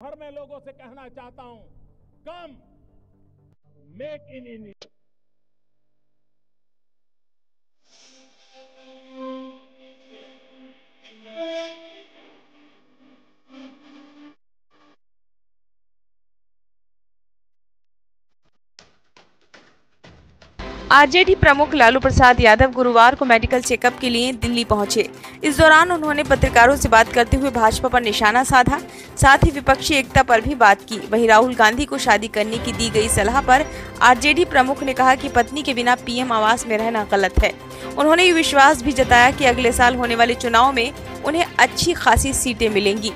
भर में लोगों से कहना चाहता हूं, कम मेक इन इंडिया। आरजेडी प्रमुख लालू प्रसाद यादव गुरुवार को मेडिकल चेकअप के लिए दिल्ली पहुंचे। इस दौरान उन्होंने पत्रकारों से बात करते हुए भाजपा पर निशाना साधा, साथ ही विपक्षी एकता पर भी बात की। वहीं राहुल गांधी को शादी करने की दी गई सलाह पर आरजेडी प्रमुख ने कहा कि पत्नी के बिना पीएम आवास में रहना गलत है। उन्होंने ये विश्वास भी जताया कि अगले साल होने वाले चुनाव में उन्हें अच्छी खासी सीटें मिलेंगी।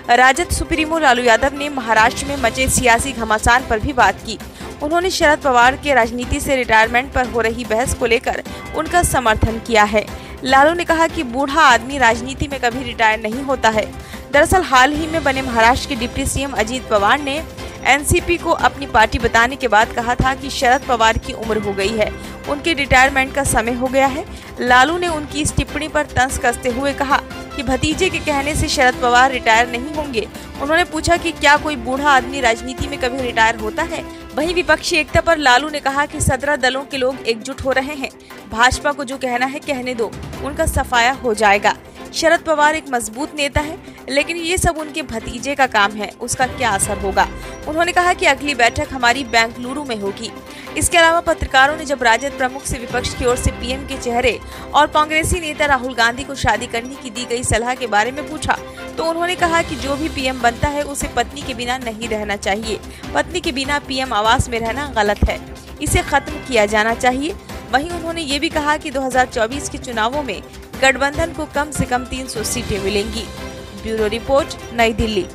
राजद सुप्रीमो लालू यादव ने महाराष्ट्र में मचे सियासी घमासान पर भी बात की। उन्होंने शरद पवार के राजनीति से रिटायरमेंट पर हो रही बहस को लेकर उनका समर्थन किया है। लालू ने कहा कि बूढ़ा आदमी राजनीति में कभी रिटायर नहीं होता है। दरअसल हाल ही में बने महाराष्ट्र के डिप्टी सीएम अजीत पवार ने एनसीपी को अपनी पार्टी बताने के बाद कहा था कि शरद पवार की उम्र हो गई है, उनके रिटायरमेंट का समय हो गया है। लालू ने उनकी इस टिप्पणी पर तंज कसते हुए कहा कि भतीजे के कहने से शरद पवार रिटायर नहीं होंगे। उन्होंने पूछा कि क्या कोई बूढ़ा आदमी राजनीति में कभी रिटायर होता है। वहीं विपक्षी एकता पर लालू ने कहा कि 17 दलों के लोग एकजुट हो रहे हैं, भाजपा को जो कहना है कहने दो, उनका सफाया हो जाएगा। शरद पवार एक मजबूत नेता है, लेकिन ये सब उनके भतीजे का काम है, उसका क्या असर होगा। उन्होंने कहा कि अगली बैठक हमारी बेंगलुरु में होगी। इसके अलावा पत्रकारों ने जब राजद प्रमुख से विपक्ष की ओर से पीएम के चेहरे और कांग्रेसी नेता राहुल गांधी को शादी करने की दी गई सलाह के बारे में पूछा, तो उन्होंने कहा कि जो भी पीएम बनता है उसे पत्नी के बिना नहीं रहना चाहिए। पत्नी के बिना पीएम आवास में रहना गलत है, इसे खत्म किया जाना चाहिए। वहीं उन्होंने ये भी कहा कि 2024 के चुनावों में गठबंधन को कम से कम 300 सीटें मिलेंगी। ब्यूरो रिपोर्ट, नई दिल्ली।